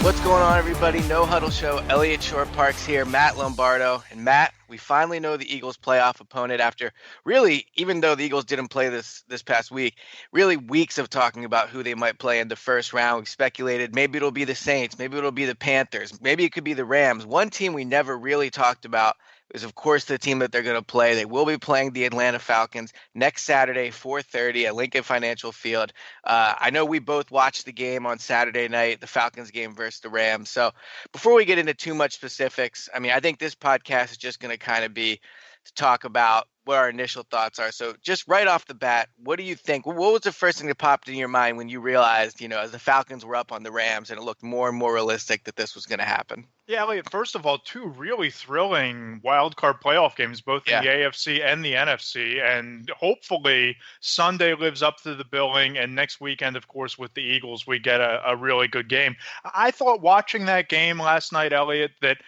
What's going on, everybody? No Huddle Show. Eliot, Shorr-Parks here. Matt Lombardo. And Matt, we finally know the Eagles' playoff opponent after really, even though the Eagles didn't play this past week, really weeks of talking about who they might play in the first round. We speculated maybe it'll be the Saints, maybe it'll be the Panthers, maybe it could be the Rams. One team we never really talked about is, of course, the team that they're going to play. They will be playing the Atlanta Falcons next Saturday, 4:30 at Lincoln Financial Field. I know we both watched the game on Saturday night, the Falcons game versus the Rams. So before we get into too much specifics, I mean, I think this podcast is just going to kind of be to talk about what our initial thoughts are. So just right off the bat, what do you think? What was the first thing that popped in your mind when you realized, as the Falcons were up on the Rams and it looked more and more realistic that this was going to happen? Yeah, Elliot, first of all, two really thrilling wild card playoff games, both in the AFC and the NFC. And hopefully Sunday lives up to the billing. And next weekend, of course, with the Eagles, we get a really good game. I thought watching that game last night, Elliot, that,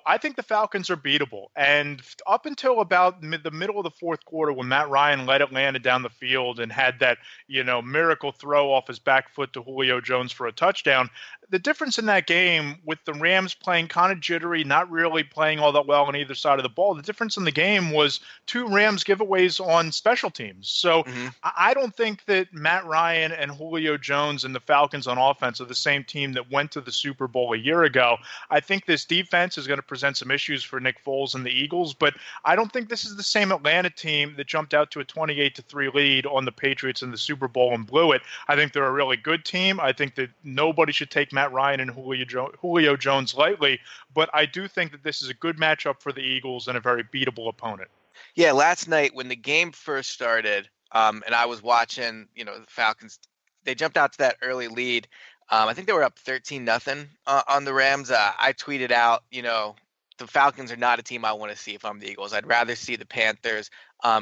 I think the Falcons are beatable. And up until about the middle of the fourth quarter, when Matt Ryan led Atlanta down the field and had that, miracle throw off his back foot to Julio Jones for a touchdown, the difference in that game with the Rams playing kind of jittery, not really playing all that well on either side of the ball, the difference in the game was two Rams giveaways on special teams. So I don't think that Matt Ryan and Julio Jones and the Falcons on offense are the same team that went to the Super Bowl a year ago. I think this defense is going to present some issues for Nick Foles and the Eagles, but I don't think this is the same Atlanta team that jumped out to a 28-3 lead on the Patriots in the Super Bowl and blew it. I think they're a really good team. I think that nobody should take Matt Ryan and Julio Jones lightly, but I do think that this is a good matchup for the Eagles and a very beatable opponent. Yeah, last night when the game first started, and I was watching, the Falcons, they jumped out to that early lead. I think they were up 13-0 on the Rams. I tweeted out, the Falcons are not a team I want to see if I'm the Eagles. I'd rather see the Panthers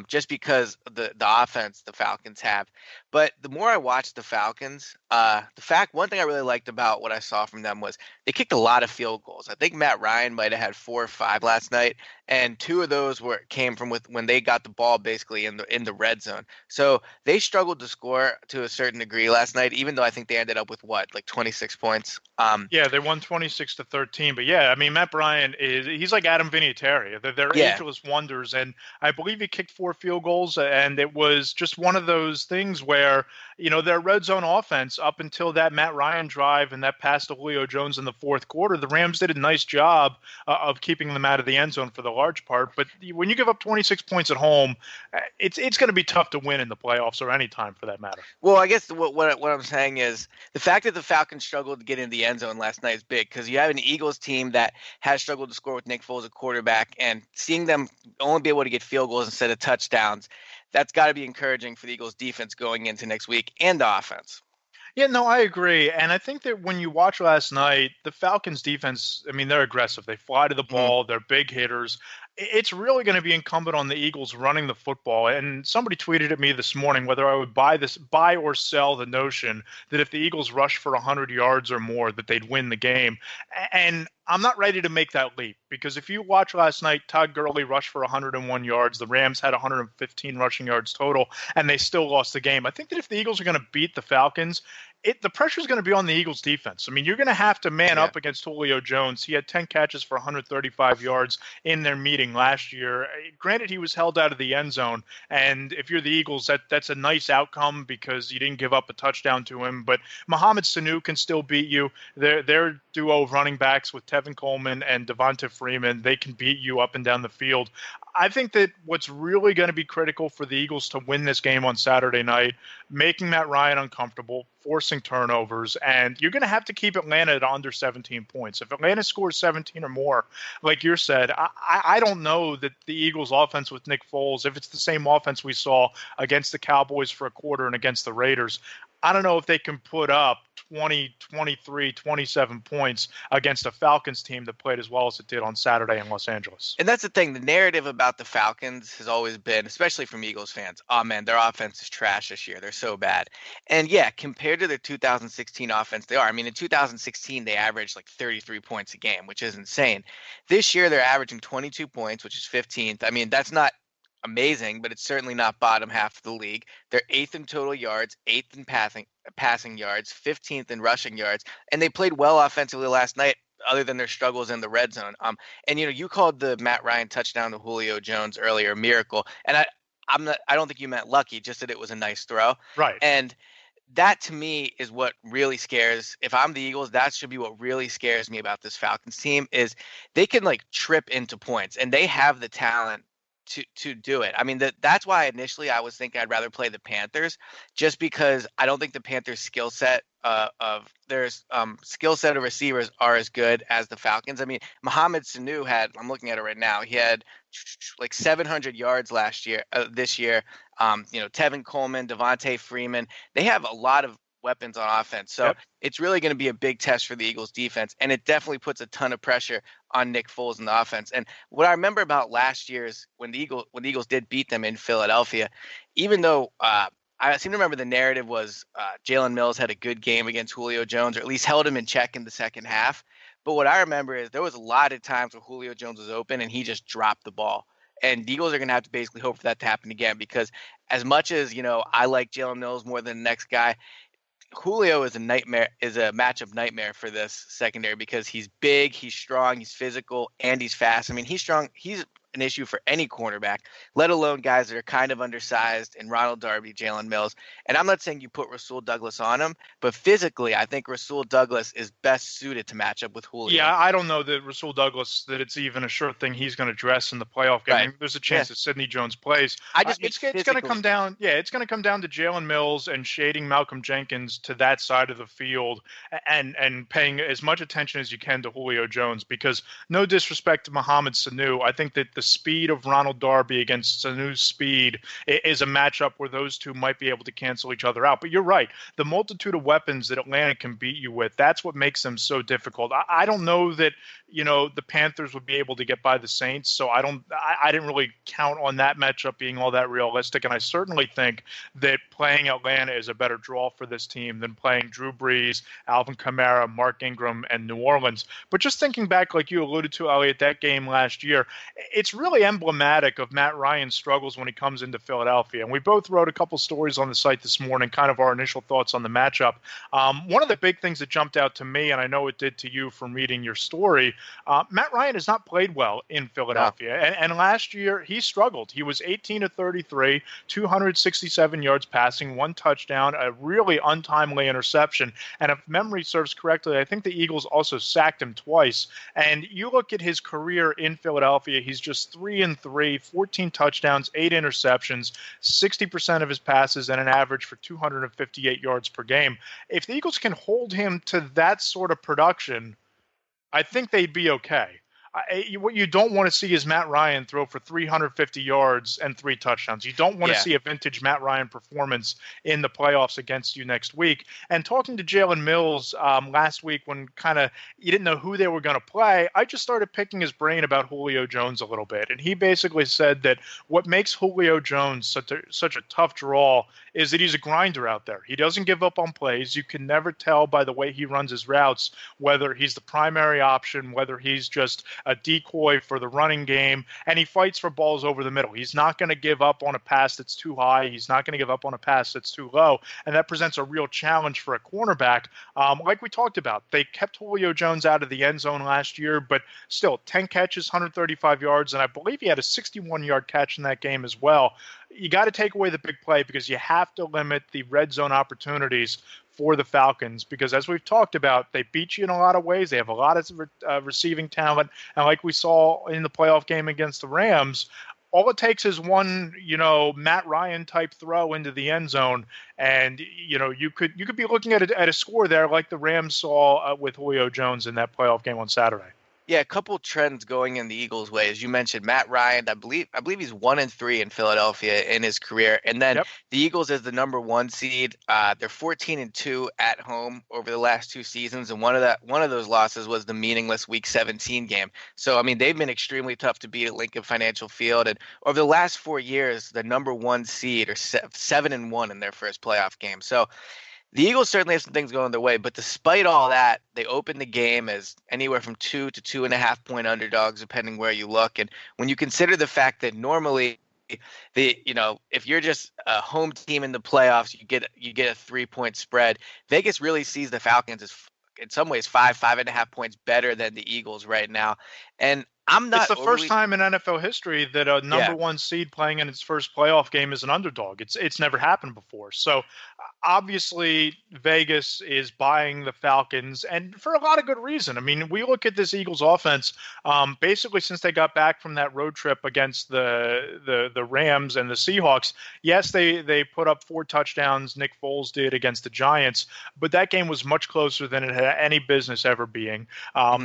just because of the offense the Falcons have. But the more I watched the Falcons, one thing I really liked about what I saw from them was they kicked a lot of field goals. I think Matt Ryan might have had 4 or 5 last night, and 2 of those came from when they got the ball basically in the red zone. So they struggled to score to a certain degree last night, even though I think they ended up with 26 points. Yeah, they won 26-13. But yeah, I mean, Matt Ryan he's like Adam Vinatieri. They're ageless wonders, and I believe he kicked 4 field goals, and it was just one of those things where, their red zone offense up until that Matt Ryan drive and that pass to Julio Jones in the fourth quarter, the Rams did a nice job of keeping them out of the end zone for the large part. But when you give up 26 points at home, it's going to be tough to win in the playoffs or any time for that matter. Well, I guess what I'm saying is the fact that the Falcons struggled to get in the end zone last night is big because you have an Eagles team that has struggled to score with Nick Foles at quarterback, and seeing them only be able to get field goals instead of touchdowns, that's got to be encouraging for the Eagles defense going into next week and the offense. Yeah, no, I agree. And I think that when you watch last night, the Falcons defense, I mean, they're aggressive. They fly to the ball. They're big hitters. It's really going to be incumbent on the Eagles running the football. And somebody tweeted at me this morning whether I would buy or sell the notion that if the Eagles rush for 100 yards or more, that they'd win the game. And I'm not ready to make that leap because if you watch last night, Todd Gurley rushed for 101 yards. The Rams had 115 rushing yards total, and they still lost the game. I think that if the Eagles are going to beat the Falcons, the pressure is going to be on the Eagles defense. I mean, you're going to have to man up against Julio Jones. He had 10 catches for 135 yards in their meeting last year. Granted, he was held out of the end zone. And if you're the Eagles, that's a nice outcome because you didn't give up a touchdown to him. But Mohamed Sanu can still beat you. Their duo of running backs with Tevin Coleman and Devonta Freeman, they can beat you up and down the field. I think that what's really going to be critical for the Eagles to win this game on Saturday night, making Matt Ryan uncomfortable, forcing turnovers, and you're going to have to keep Atlanta at under 17 points. If Atlanta scores 17 or more, like you said, I don't know that the Eagles offense with Nick Foles, if it's the same offense we saw against the Cowboys for a quarter and against the Raiders, I don't know if they can put up 20, 23, 27 points against a Falcons team that played as well as it did on Saturday in Los Angeles. And that's the thing. The narrative about the Falcons has always been, especially from Eagles fans, oh, man, their offense is trash this year. They're so bad. And, yeah, compared to their 2016 offense, they are. I mean, in 2016, they averaged 33 points a game, which is insane. This year, they're averaging 22 points, which is 15th. I mean, that's not amazing, but it's certainly not bottom half of the league. They're eighth in total yards, eighth in passing yards, 15th in rushing yards, and they played well offensively last night, other than their struggles in the red zone. And you called the Matt Ryan touchdown to Julio Jones earlier a miracle, and I don't think you meant lucky, just that it was a nice throw. Right. And that to me is what really scares. If I'm the Eagles, that should be what really scares me about this Falcons team is they can like trip into points, and they have the talent to do it. I mean, that's why initially I was thinking I'd rather play the Panthers, just because I don't think the Panthers skill set of their skill set of receivers are as good as the Falcons. I mean, Mohamed Sanu I'm looking at it right now, he had like 700 yards this year. Tevin Coleman, Devontae Freeman, they have a lot of weapons on offense. So Yep. It's really going to be a big test for the Eagles defense, and it definitely puts a ton of pressure on Nick Foles in the offense. And what I remember about last year's when the Eagles did beat them in Philadelphia, even though I seem to remember the narrative was Jalen Mills had a good game against Julio Jones, or at least held him in check in the second half. But what I remember is there was a lot of times where Julio Jones was open and he just dropped the ball. And the Eagles are going to have to basically hope for that to happen again, because as much as, I like Jalen Mills more than the next guy, Julio is a matchup nightmare for this secondary, because he's big, he's strong, he's physical, and he's fast. I mean, he's strong. He's an issue for any cornerback, let alone guys that are kind of undersized in Ronald Darby, Jalen Mills. And I'm not saying you put Rasul Douglas on him, but physically, I think Rasul Douglas is best suited to match up with Julio. Yeah, I don't know that Rasul Douglas, that it's even a sure thing he's going to dress in the playoff game. Right. I mean, there's a chance that Sidney Jones plays. It's going to come down. Yeah, it's going to come down to Jalen Mills and shading Malcolm Jenkins to that side of the field, and paying as much attention as you can to Julio Jones, because no disrespect to Mohamed Sanu, I think that the speed of Ronald Darby against Sanu's speed is a matchup where those two might be able to cancel each other out. But you're right. The multitude of weapons that Atlanta can beat you with, that's what makes them so difficult. I don't know that, the Panthers would be able to get by the Saints. So I didn't really count on that matchup being all that realistic. And I certainly think that playing Atlanta is a better draw for this team than playing Drew Brees, Alvin Kamara, Mark Ingram, and New Orleans. But just thinking back, like you alluded to, Eliot, that game last year, it's really emblematic of Matt Ryan's struggles when he comes into Philadelphia. And we both wrote a couple stories on the site this morning, kind of our initial thoughts on the matchup. One of the big things that jumped out to me, and I know it did to you from reading your story, Matt Ryan has not played well in Philadelphia. No. And last year, he struggled. He was 18 of 33, 267 yards passing, 1 touchdown, a really untimely interception. And if memory serves correctly, I think the Eagles also sacked him twice. And you look at his career in Philadelphia, he's just 3-3, 14 touchdowns, 8 interceptions, 60% of his passes, and an average for 258 yards per game. If the Eagles can hold him to that sort of production, I think they'd be okay. What you don't want to see is Matt Ryan throw for 350 yards and 3 touchdowns. You don't want to see a vintage Matt Ryan performance in the playoffs against you next week. And talking to Jalen Mills last week, when kind of you didn't know who they were going to play, I just started picking his brain about Julio Jones a little bit. And he basically said that what makes Julio Jones such a tough draw is that he's a grinder out there. He doesn't give up on plays. You can never tell by the way he runs his routes whether he's the primary option, whether he's just a decoy for the running game, and he fights for balls over the middle. He's not going to give up on a pass that's too high. He's not going to give up on a pass that's too low, and that presents a real challenge for a cornerback. Like we talked about, they kept Julio Jones out of the end zone last year, but still 10 catches, 135 yards, and I believe he had a 61-yard catch in that game as well. You got to take away the big play, because you have to limit the red zone opportunities for the Falcons, because as we've talked about, they beat you in a lot of ways. They have a lot of receiving talent. And like we saw in the playoff game against the Rams, all it takes is one, Matt Ryan type throw into the end zone. And, you could be looking at a score there like the Rams saw with Julio Jones in that playoff game on Saturday. Yeah, a couple trends going in the Eagles' way. As you mentioned, Matt Ryan, I believe he's 1-3 in Philadelphia in his career. And then the Eagles as the number 1 seed, they're 14-2 at home over the last 2 seasons. And one of those losses was the meaningless Week 17 game. So, I mean, they've been extremely tough to beat at Lincoln Financial Field. And over the last 4 years, the number 1 seed are 7-1 in their first playoff game. So the Eagles certainly have some things going their way, but despite all that, they opened the game as anywhere from 2 to 2.5 point underdogs, depending where you look. And when you consider the fact that normally if you're just a home team in the playoffs, you get a 3-point spread. Vegas really sees the Falcons as in some ways 5.5 points better than the Eagles right now. And I'm It's not the first overly, time in NFL history that a number yeah. one seed playing in its first playoff game is an underdog. It's never happened before. So obviously Vegas is buying the Falcons, and for a lot of good reason. I mean, we look at this Eagles offense, basically since they got back from that road trip against the Rams and the Seahawks. Yes, they put up 4 touchdowns. Nick Foles did against the Giants, but that game was much closer than it had any business ever being.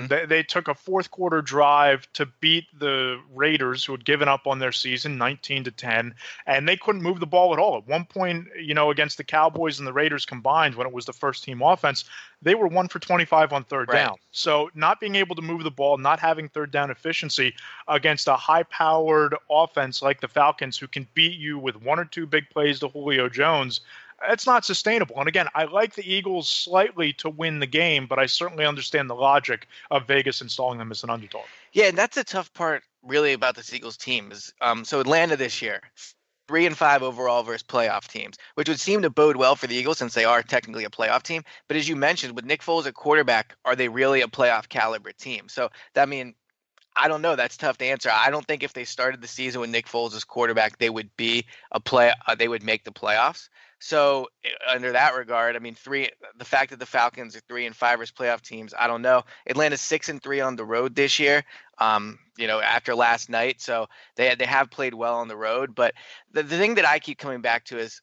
They took a fourth quarter drive to beat the Raiders, who had given up on their season 19-10, and they couldn't move the ball at all. At one point, against the Cowboys and the Raiders combined, when it was the first team offense, they were 1 for 25 on third Right. down. So not being able to move the ball, not having third down efficiency against a high-powered offense like the Falcons, who can beat you with 1 or 2 big plays to Julio Jones, it's not sustainable. And again, I like the Eagles slightly to win the game, but I certainly understand the logic of Vegas installing them as an underdog. Yeah, and that's the tough part really about this Eagles team is so Atlanta this year, 3-5 overall versus playoff teams, which would seem to bode well for the Eagles since they are technically a playoff team. But as you mentioned, with Nick Foles at quarterback, are they really a playoff caliber team? So that means I don't know. That's tough to answer. I don't think if they started the season with Nick Foles as quarterback, they would be they would make the playoffs. So under that regard, I mean, the fact that the Falcons are 3-5 as playoff teams, I don't know. Atlanta's 6-3 on the road this year. After last night, so they have played well on the road. But the thing that I keep coming back to is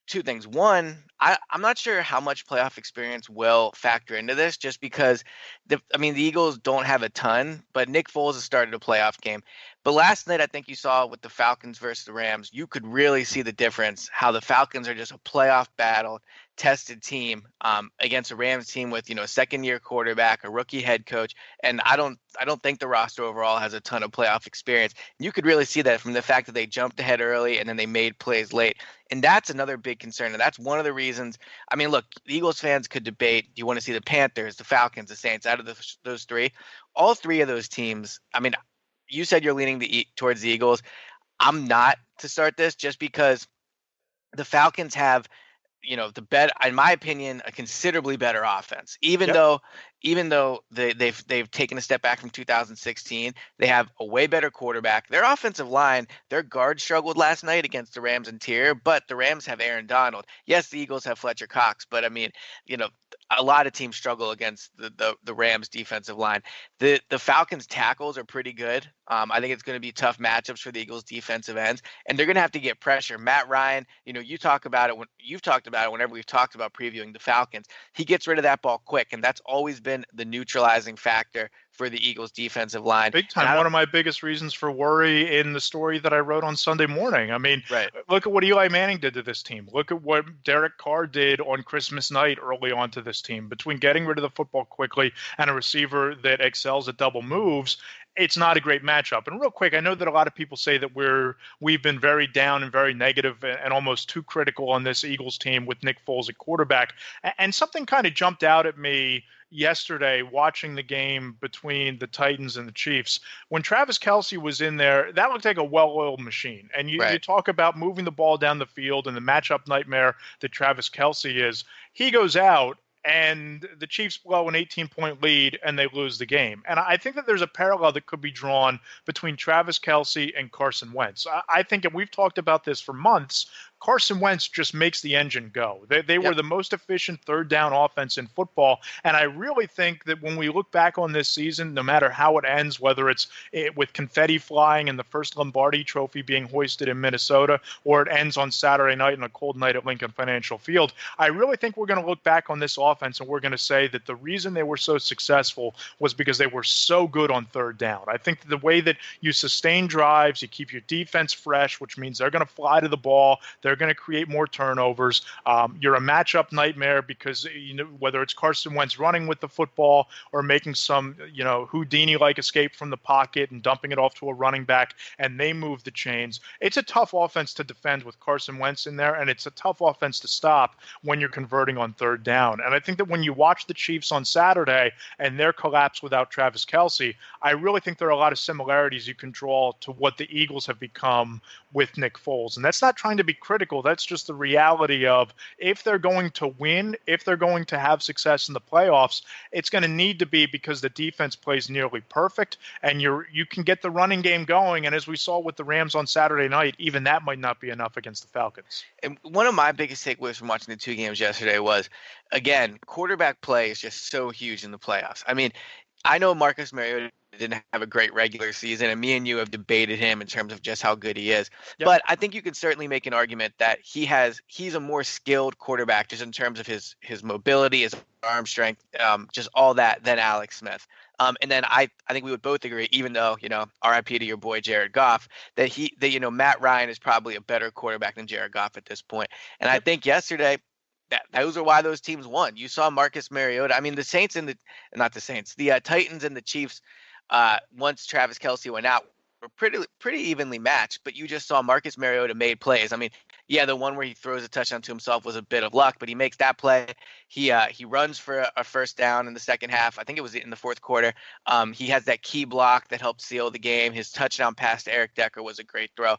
2 things. One, I'm not sure how much playoff experience will factor into this, just because the Eagles don't have a ton, but Nick Foles has started a playoff game. But last night, I think you saw with the Falcons versus the Rams, you could really see the difference, how the Falcons are just a playoff battle tested team against a Rams team with, a second-year quarterback, a rookie head coach, and I don't think the roster overall has a ton of playoff experience. You could really see that from the fact that they jumped ahead early and then they made plays late. And that's another big concern. And that's one of the reasons. I mean, look, the Eagles fans could debate, do you want to see the Panthers, the Falcons, the Saints, out of those 3? All 3 of those teams, I mean, you said you're leaning towards the Eagles. I'm not to start this, just because the Falcons have, in my opinion, a considerably better offense. Even though they've taken a step back from 2016, they have a way better quarterback. Their offensive line, their guard struggled last night against the Rams interior, but the Rams have Aaron Donald. Yes, the Eagles have Fletcher Cox, but I mean, a lot of teams struggle against the Rams defensive line. The Falcons tackles are pretty good. I think it's going to be tough matchups for the Eagles defensive ends, and they're going to have to get pressure. Matt Ryan, you've talked about it whenever we've talked about previewing the Falcons. He gets rid of that ball quick, and that's always been the neutralizing factor for the Eagles defensive line. Big time. One of my biggest reasons for worry in the story that I wrote on Sunday morning. I mean, right. Look at what Eli Manning did to this team. Look at what Derek Carr did on Christmas night early on to this team. Between getting rid of the football quickly and a receiver that excels at double moves, it's not a great matchup. And real quick, I know that a lot of people say that we've been very down and very negative and almost too critical on this Eagles team with Nick Foles at quarterback. And something kind of jumped out at me yesterday watching the game between the Titans and the Chiefs. When Travis Kelce was in there, that looked like a well-oiled machine. And you talk about moving the ball down the field and the matchup nightmare that Travis Kelce is. He goes out, and the Chiefs blow an 18-point lead, and they lose the game. And I think that there's a parallel that could be drawn between Travis Kelce and Carson Wentz. I think, and we've talked about this for months, Carson Wentz just makes the engine go. They were the most efficient third down offense in football. And I really think that when we look back on this season, no matter how it ends, whether it's with confetti flying and the first Lombardo trophy being hoisted in Minnesota, or it ends on Saturday night on a cold night at Lincoln Financial Field, I really think we're going to look back on this offense and we're going to say that the reason they were so successful was because they were so good on third down. I think the way that you sustain drives, you keep your defense fresh, which means they're going to fly to the ball, They're going to create more turnovers. You're a matchup nightmare because, whether it's Carson Wentz running with the football or making some, Houdini-like escape from the pocket and dumping it off to a running back, and they move the chains. It's a tough offense to defend with Carson Wentz in there, and it's a tough offense to stop when you're converting on third down. And I think that when you watch the Chiefs on Saturday and their collapse without Travis Kelce, I really think there are a lot of similarities you can draw to what the Eagles have become with Nick Foles. And that's not trying to be critical. That's just the reality of, if they're going to win, if they're going to have success in the playoffs, it's going to need to be because the defense plays nearly perfect and you can get the running game going. And as we saw with the Rams on Saturday night, even that might not be enough against the Falcons. And one of my biggest takeaways from watching the two games yesterday was, again, quarterback play is just so huge in the playoffs. I mean, I know Marcus Mariota didn't have a great regular season, and me and you have debated him in terms of just how good he is. Yep. But I think you could certainly make an argument that he's a more skilled quarterback just in terms of his mobility, his arm strength, just all that, than Alex Smith. And then I think we would both agree, even though, RIP to your boy Jared Goff, that Matt Ryan is probably a better quarterback than Jared Goff at this point. And I think yesterday, those are why those teams won. You saw Marcus Mariota. I mean, the Titans and the Chiefs, once Travis Kelce went out, were pretty evenly matched. But you just saw Marcus Mariota made plays. I mean, yeah, the one where he throws a touchdown to himself was a bit of luck, but he makes that play. He runs for a first down in the second half. I think it was in the fourth quarter. He has that key block that helped seal the game. His touchdown pass to Eric Decker was a great throw.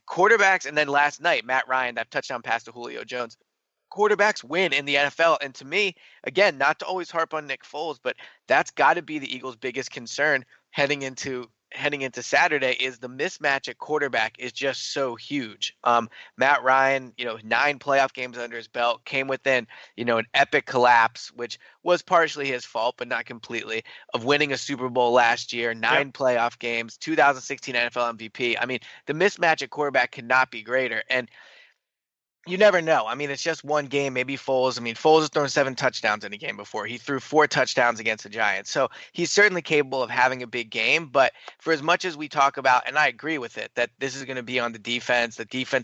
Quarterbacks, and then last night, Matt Ryan, that touchdown pass to Julio Jones. Quarterbacks win in the NFL. And to me, again, not to always harp on Nick Foles, but that's got to be the Eagles' biggest concern heading into Saturday, is the mismatch at quarterback is just so huge. Matt Ryan, 9 playoff games under his belt, came within, an epic collapse, which was partially his fault, but not completely, of winning a Super Bowl last year, 9 playoff games, 2016 NFL MVP. I mean, the mismatch at quarterback could not be greater. And you never know. I mean, it's just one game, maybe Foles. I mean, Foles has thrown 7 touchdowns in a game before. He threw 4 touchdowns against the Giants. So he's certainly capable of having a big game. But for as much as we talk about, and I agree with it, that this is going to be on the defense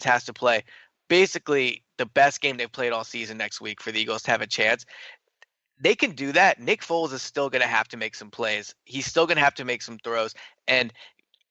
has to play basically the best game they've played all season next week for the Eagles to have a chance. They can do that. Nick Foles is still going to have to make some plays. He's still going to have to make some throws. And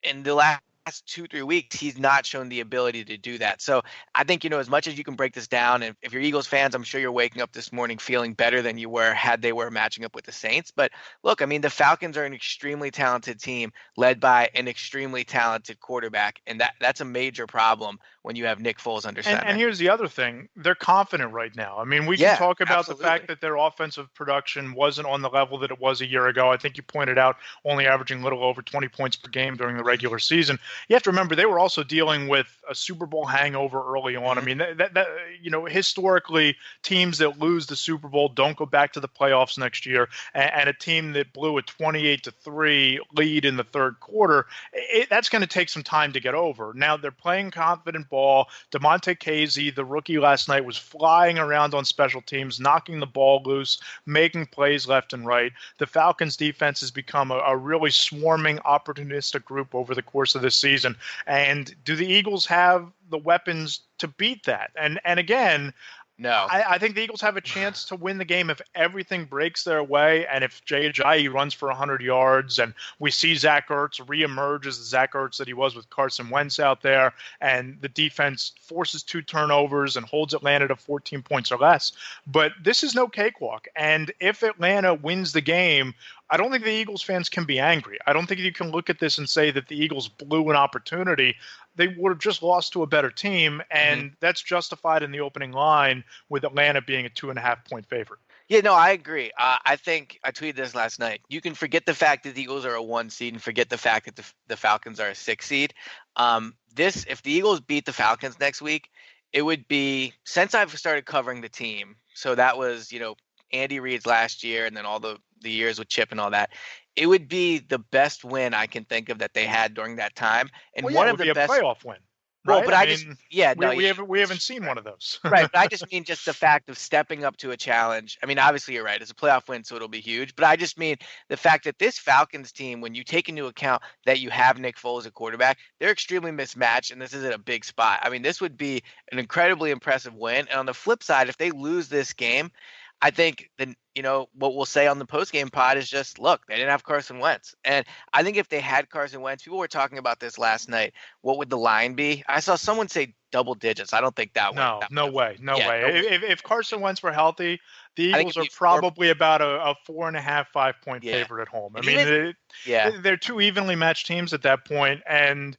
in the last 2-3 weeks, he's not shown the ability to do that. So I think, as much as you can break this down, and if you're Eagles fans, I'm sure you're waking up this morning feeling better than you were had they were matching up with the Saints. But look, I mean, the Falcons are an extremely talented team led by an extremely talented quarterback. And that's a major problem when you have Nick Foles under center. And here's the other thing. They're confident right now. I mean, we can talk about the fact that their offensive production wasn't on the level that it was a year ago. I think you pointed out only averaging a little over 20 points per game during the regular season. You have to remember they were also dealing with a Super Bowl hangover early on. I mean, historically, teams that lose the Super Bowl don't go back to the playoffs next year. And a team that blew a 28-3 lead in the third quarter, that's going to take some time to get over. Now they're playing confident ball. DeMonte Casey, the rookie last night, was flying around on special teams, knocking the ball loose, making plays left and right. The Falcons defense has become a really swarming, opportunistic group over the course of this season. And do the Eagles have the weapons to beat that? And again, no. I think the Eagles have a chance to win the game if everything breaks their way, and if Jay Ajayi runs for 100 yards, and we see Zach Ertz reemerge as the Zach Ertz that he was with Carson Wentz out there, and the defense forces 2 turnovers and holds Atlanta to 14 points or less. But this is no cakewalk, and if Atlanta wins the game, I don't think the Eagles fans can be angry. I don't think you can look at this and say that the Eagles blew an opportunity. They would have just lost to a better team, and that's justified in the opening line with Atlanta being a 2.5-point favorite. Yeah, no, I agree. I think I tweeted this last night. You can forget the fact that the Eagles are a 1 seed and forget the fact that the Falcons are a 6 seed. If the Eagles beat the Falcons next week, it would be, since I've started covering the team, so that was, Andy Reid's last year and then all the years with Chip and all that, it would be the best win I can think of that they had during that time. And one of the best playoff win. Well, right? but I I just mean, yeah, no, we haven't seen one of those. right, but I just mean just the fact of stepping up to a challenge. I mean, obviously you're right. It's a playoff win, so it'll be huge. But I just mean the fact that this Falcons team, when you take into account that you have Nick Foles at quarterback, they're extremely mismatched, and this isn't a big spot. I mean, this would be an incredibly impressive win. And on the flip side, if they lose this game, I think then what we'll say on the post game pod is just look, they didn't have Carson Wentz, and I think if they had Carson Wentz, people were talking about this last night. What would the line be? I saw someone say double digits. I don't think that would. No, no way, no Yeah, way. no way. If Carson Wentz were healthy, the I think Eagles it'd are be 4. probably about a 4.5, 5 point Yeah, favorite at home. I and mean, even yeah, they're two evenly matched teams at that point. And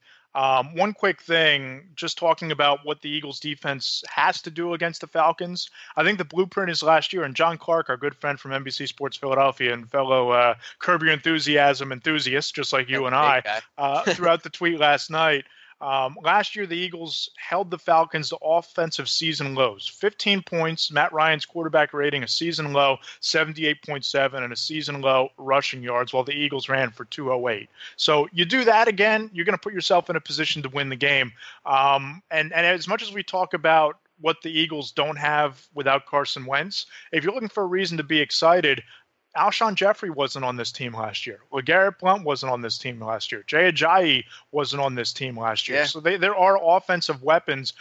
one quick thing, just talking about what the Eagles defense has to do against the Falcons. I think the blueprint is last year, and John Clark, our good friend from NBC Sports Philadelphia and fellow Curb Your Enthusiasm enthusiast, just like you and big I, guy. throughout the tweet last night. Last year, the Eagles held the Falcons to offensive season lows. 15 points, Matt Ryan's quarterback rating, a season low, 78.7, and a season low rushing yards, while the Eagles ran for 208. So you do that again, you're going to put yourself in a position to win the game. And as much as we talk about what the Eagles don't have without Carson Wentz, if you're looking for a reason to be excited, Alshon Jeffrey wasn't on this team last year. LeGarrette Blount wasn't on this team last year. Jay Ajayi wasn't on this team last year. Yeah. So there are offensive weapons.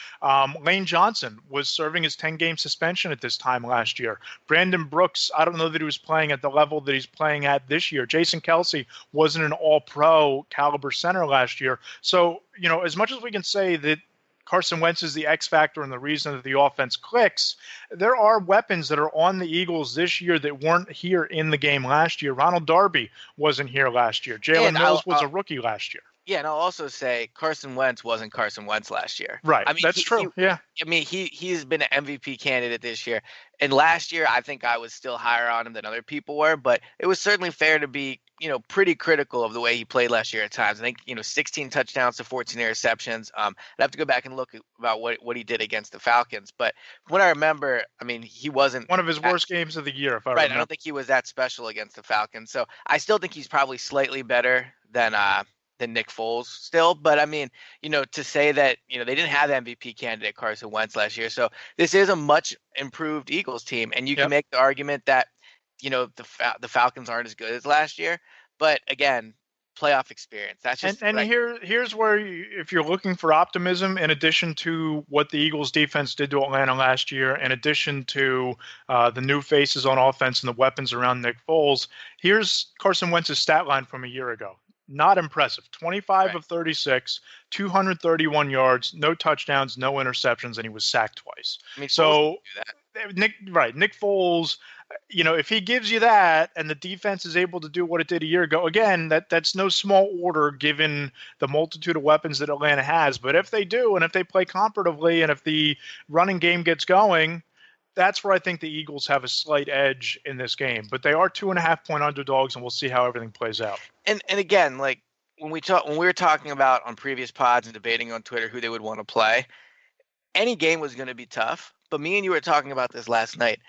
Lane Johnson was serving his 10-game suspension at this time last year. Brandon Brooks, I don't know that he was playing at the level that he's playing at this year. Jason Kelsey wasn't an all-pro caliber center last year. So, as much as we can say that Carson Wentz is the X factor and the reason that the offense clicks, there are weapons that are on the Eagles this year that weren't here in the game last year. Ronald Darby wasn't here last year. Jalen Mills was a rookie last year. Yeah, and I'll also say Carson Wentz wasn't Carson Wentz last year. Right. I mean, that's true. Yeah. I mean, he's been an MVP candidate this year, and last year I think I was still higher on him than other people were. But it was certainly fair to be, pretty critical of the way he played last year at times. I think 16 touchdowns to 14 interceptions. I'd have to go back and look about what he did against the Falcons. But from what I remember, I mean, he wasn't one of his worst games of the year, if I right. remember. I don't think he was that special against the Falcons. So I still think he's probably slightly better than Nick Foles still. But I mean, to say that, they didn't have the MVP candidate Carson Wentz last year. So this is a much improved Eagles team. And you can make the argument that, the Falcons aren't as good as last year. But again, playoff experience. That's just here's where if you're looking for optimism, in addition to what the Eagles defense did to Atlanta last year, in addition to the new faces on offense and the weapons around Nick Foles, here's Carson Wentz's stat line from a year ago. Not impressive. 25 of 36, 231 yards, no touchdowns, no interceptions, and he was sacked twice. I mean, so Nick Foles, if he gives you that and the defense is able to do what it did a year ago, again, that's no small order given the multitude of weapons that Atlanta has. But if they do, and if they play comparatively, and if the running game gets going, that's where I think the Eagles have a slight edge in this game. But they are 2.5-point underdogs, and we'll see how everything plays out. And again, like when we were talking about on previous pods and debating on Twitter who they would want to play, any game was going to be tough. But me and you were talking about this last night.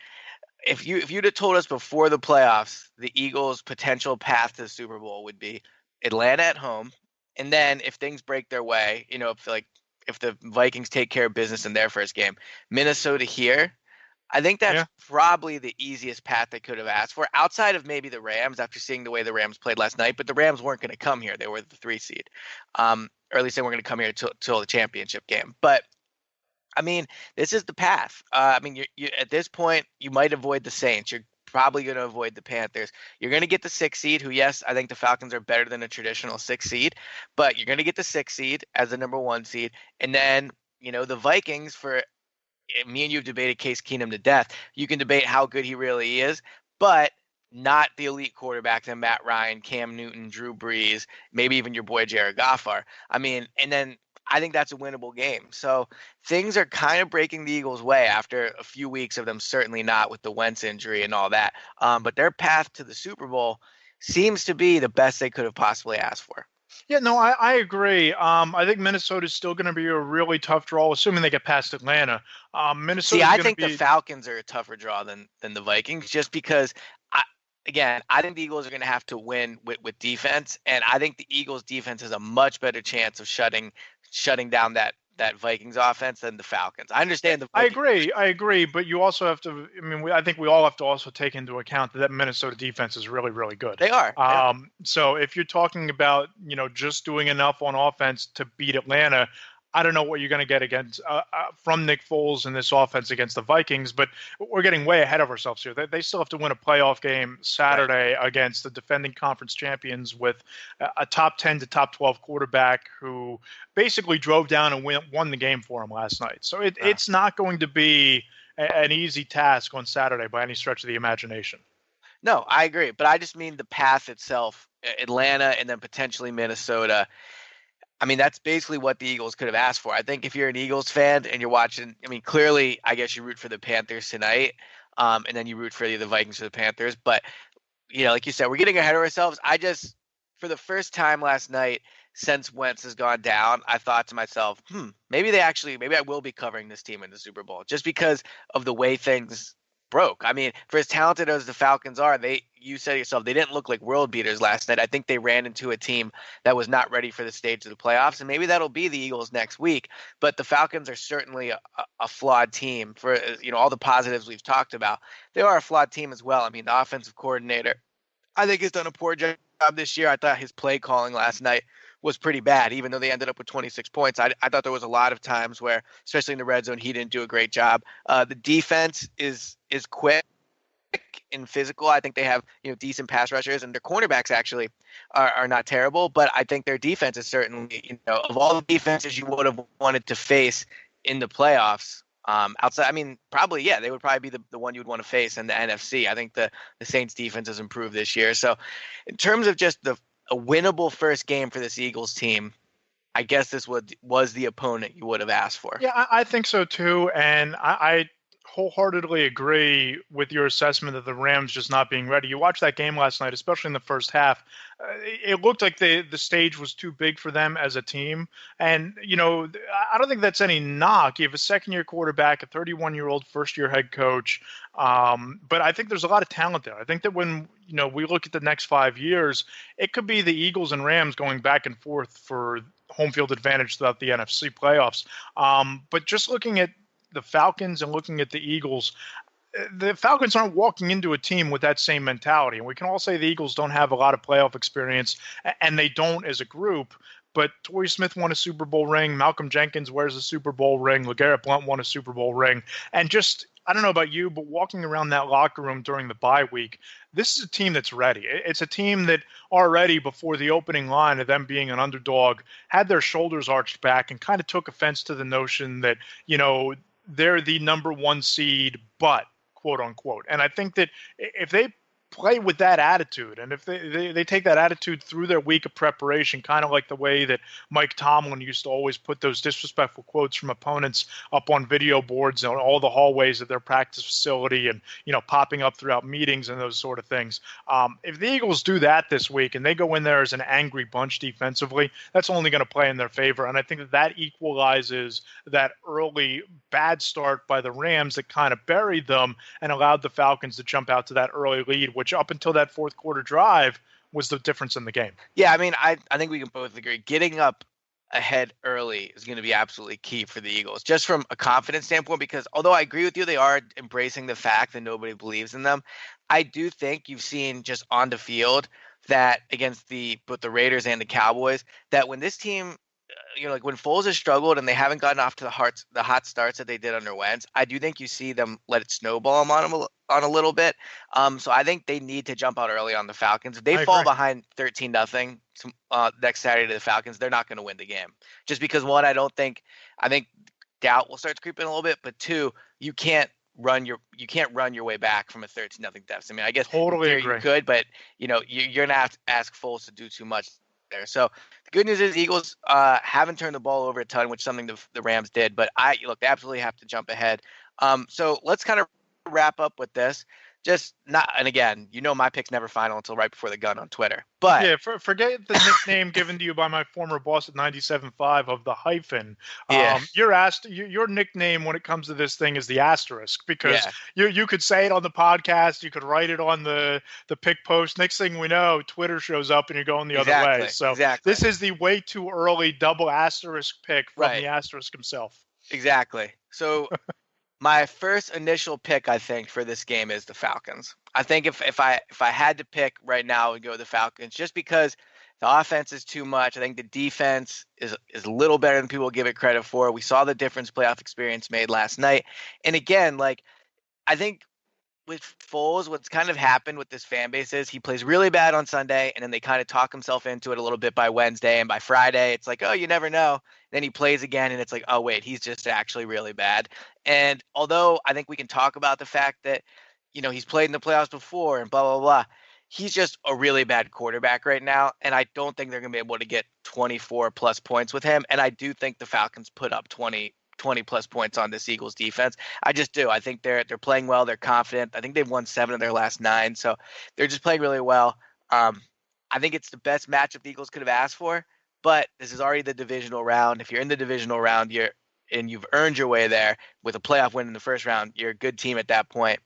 If you'd have told us before the playoffs, the Eagles' potential path to the Super Bowl would be Atlanta at home, and then if things break their way, if the Vikings take care of business in their first game, Minnesota here. I think that's probably the easiest path they could have asked for, outside of maybe the Rams after seeing the way the Rams played last night. But the Rams weren't going to come here; they were the 3 seed, or at least they weren't going to come here till the championship game. But I mean, this is the path. I mean, you at this point, you might avoid the Saints. You're probably going to avoid the Panthers. You're going to get the 6 seed, who, yes, I think the Falcons are better than a traditional 6 seed, but you're going to get the 6 seed as the number 1 seed. And then, the Vikings, for me and you have debated Case Keenum to death. You can debate how good he really is, but not the elite quarterbacks and Matt Ryan, Cam Newton, Drew Brees, maybe even your boy Jared Goff are. I mean, and then I think that's a winnable game. So things are kind of breaking the Eagles' way after a few weeks of them certainly not with the Wentz injury and all that. But their path to the Super Bowl seems to be the best they could have possibly asked for. Yeah, no, I agree. I think Minnesota is still going to be a really tough draw, assuming they get past Atlanta. Minnesota. See, I think the Falcons are a tougher draw than the Vikings, just because. I think the Eagles are going to have to win with defense, and I think the Eagles' defense has a much better chance of shutting down that that Vikings offense than the Falcons. I understand the I Vikings. agree, but you also have to. I mean, I think we all have to also take into account that Minnesota defense is really, really good. They are. So if you're talking about just doing enough on offense to beat Atlanta, I don't know what you're going to get against from Nick Foles in this offense against the Vikings, but we're getting way ahead of ourselves here. They still have to win a playoff game Saturday against the defending conference champions with a top 10 to top 12 quarterback who basically drove down and won the game for him last night. So it's not going to be an easy task on Saturday by any stretch of the imagination. No, I agree. But I just mean the path itself, Atlanta and then potentially Minnesota. I mean, that's basically what the Eagles could have asked for. I think if you're an Eagles fan and you're watching, I mean, clearly, I guess you root for the Panthers tonight, and then you root for the Vikings or the Panthers. But, like you said, we're getting ahead of ourselves. For the first time last night since Wentz has gone down, I thought to myself, maybe I will be covering this team in the Super Bowl just because of the way things broke. I mean, for as talented as the Falcons are, you said yourself, they didn't look like world beaters last night. I think they ran into a team that was not ready for the stage of the playoffs, and maybe that'll be the Eagles next week. But the Falcons are certainly a flawed team for all the positives we've talked about. They are a flawed team as well. I mean, the offensive coordinator, I think, has done a poor job this year. I thought his play calling last night was pretty bad, even though they ended up with 26 points. I thought there was a lot of times where, especially in the red zone, he didn't do a great job. The defense is quick and physical. I think they have decent pass rushers, and their cornerbacks actually are not terrible. But I think their defense is certainly, of all the defenses you would have wanted to face in the playoffs, outside, I mean, they would probably be the one you would want to face in the NFC. I think the Saints defense has improved this year. So in terms of just a winnable first game for this Eagles team, I guess this was the opponent you would have asked for. Yeah, I think so too. And I wholeheartedly agree with your assessment of the Rams just not being ready. You watched that game last night, especially in the first half. It looked like the stage was too big for them as a team. And, I don't think that's any knock. You have a second-year quarterback, a 31-year-old first-year head coach. But I think there's a lot of talent there. I think that when, we look at the next 5 years, it could be the Eagles and Rams going back and forth for home field advantage throughout the NFC playoffs. But just looking at the Falcons and looking at the Eagles, the Falcons aren't walking into a team with that same mentality. And we can all say the Eagles don't have a lot of playoff experience, and they don't as a group. But Torrey Smith won a Super Bowl ring. Malcolm Jenkins wears a Super Bowl ring. LeGarrette Blount won a Super Bowl ring. And just, I don't know about you, but walking around that locker room during the bye week, this is a team that's ready. It's a team that already before the opening line of them being an underdog had their shoulders arched back and kind of took offense to the notion that, they're the number one seed, but quote unquote. And I think that if they play with that attitude, and if they take that attitude through their week of preparation, kind of like the way that Mike Tomlin used to always put those disrespectful quotes from opponents up on video boards on all the hallways of their practice facility and, popping up throughout meetings and those sort of things. If the Eagles do that this week and they go in there as an angry bunch defensively, that's only going to play in their favor. And I think that equalizes that early bad start by the Rams that kind of buried them and allowed the Falcons to jump out to that early lead, which up until that fourth quarter drive was the difference in the game. Yeah, I mean, I think we can both agree. Getting up ahead early is going to be absolutely key for the Eagles, just from a confidence standpoint, because although I agree with you, they are embracing the fact that nobody believes in them. I do think you've seen just on the field that against both the Raiders and the Cowboys, that when this team, like when Foles has struggled and they haven't gotten off to the hot starts that they did under Wentz, I do think you see them let it snowball them on a little bit. So I think they need to jump out early on the Falcons. If they fall behind 13-0 next Saturday to the Falcons, they're not going to win the game. Just because, one, I think doubt will start creeping a little bit, but two, you can't run your way back from a 13-0 deficit. I mean, I guess totally agree. You could, but you're going to have to ask Foles to do too much there. So the good news is the Eagles haven't turned the ball over a ton, which is something the Rams did. But they absolutely have to jump ahead. So let's kind of wrap up with this. just not. And again, my pick's never final until right before the gun on Twitter. But yeah, forget the nickname given to you by my former boss at 97.5 of the hyphen. yeah, Your nickname when it comes to this thing is the asterisk, because yeah, you could say it on the podcast, you could write it on the pick post. Next thing we know, Twitter shows up and you're going the other way. So exactly, this is the way too early double asterisk pick from right, the asterisk himself. exactly. So my first initial pick, I think, for this game is the Falcons. I think if I had to pick right now, I would go with the Falcons, just because the offense is too much. I think the defense is a little better than people give it credit for. We saw the difference playoff experience made last night. And again, like, I think with Foles, what's kind of happened with this fan base is he plays really bad on Sunday, and then they kind of talk himself into it a little bit by Wednesday, and by Friday, it's like, oh, you never know. Then he plays again, and it's like, oh, wait, he's just actually really bad. And although I think we can talk about the fact that, he's played in the playoffs before and blah, blah, blah, he's just a really bad quarterback right now, and I don't think they're going to be able to get 24-plus points with him, and I do think the Falcons put up 20-plus points on this Eagles defense. I just do. I think they're playing well. They're confident. I think they've won 7 of their last 9, so they're just playing really well. I think it's the best matchup the Eagles could have asked for, but this is already the divisional round. If you're in the divisional round, you've earned your way there with a playoff win in the first round. You're a good team at that point.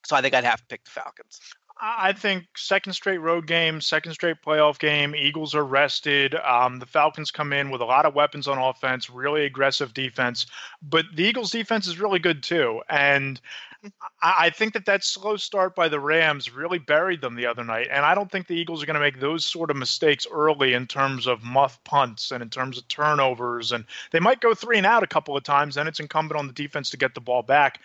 So I think I'd have to pick the Falcons. I think second straight road game, second straight playoff game. Eagles are rested. The Falcons come in with a lot of weapons on offense, really aggressive defense. But the Eagles defense is really good too. And I think that slow start by the Rams really buried them the other night. And I don't think the Eagles are going to make those sort of mistakes early in terms of muff punts and in terms of turnovers. And they might go 3 and out a couple of times. Then it's incumbent on the defense to get the ball back.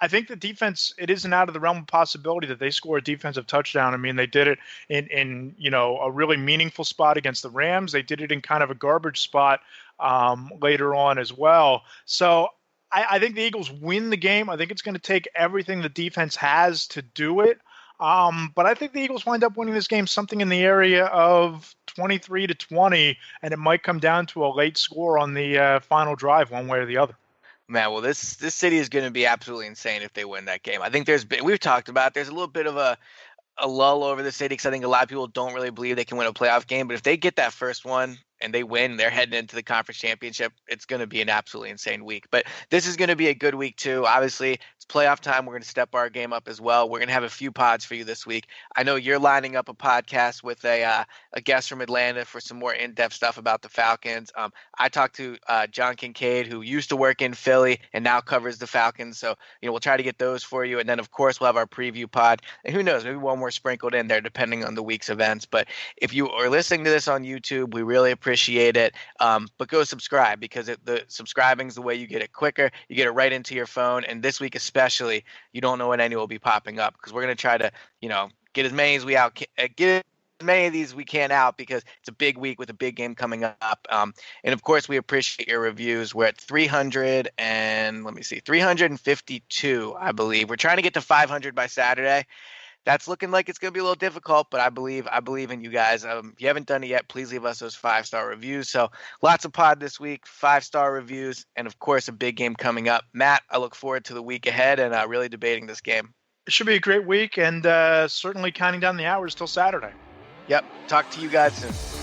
I think the defense, it isn't out of the realm of possibility that they score a defensive touchdown. I mean, they did it in a really meaningful spot against the Rams. They did it in kind of a garbage spot later on as well. So I think the Eagles win the game. I think it's going to take everything the defense has to do it. But I think the Eagles wind up winning this game something in the area of 23-20, and it might come down to a late score on the final drive, one way or the other. Man, well, this city is going to be absolutely insane if they win that game. I think we've talked about, there's a little bit of a lull over the city because I think a lot of people don't really believe they can win a playoff game. But if they get that first one and they win, they're heading into the conference championship. It's going to be an absolutely insane week. But this is going to be a good week too. Obviously, it's playoff time. We're going to step our game up as well. We're going to have a few pods for you this week. I know you're lining up a podcast with a guest from Atlanta for some more in-depth stuff about the Falcons. I talked to John Kincaid, who used to work in Philly and now covers the Falcons. So, we'll try to get those for you. And then, of course, we'll have our preview pod. And who knows, maybe one more sprinkled in there depending on the week's events. But if you are listening to this on YouTube, we really appreciate it. But go subscribe, because the subscribing is the way you get it quicker. You get it right into your phone. And this week especially, you don't know when any will be popping up, because we're going to try to, get as many of these we can out, because it's a big week with a big game coming up. And of course, we appreciate your reviews. We're at 352, I believe. We're trying to get to 500 by Saturday. That's looking like it's going to be a little difficult, but I believe in you guys. If you haven't done it yet, please leave us those 5-star reviews. So lots of pod this week, 5-star reviews, and of course a big game coming up. Matt, I look forward to the week ahead and really debating this game. It should be a great week, and certainly counting down the hours till Saturday. Yep. Talk to you guys soon.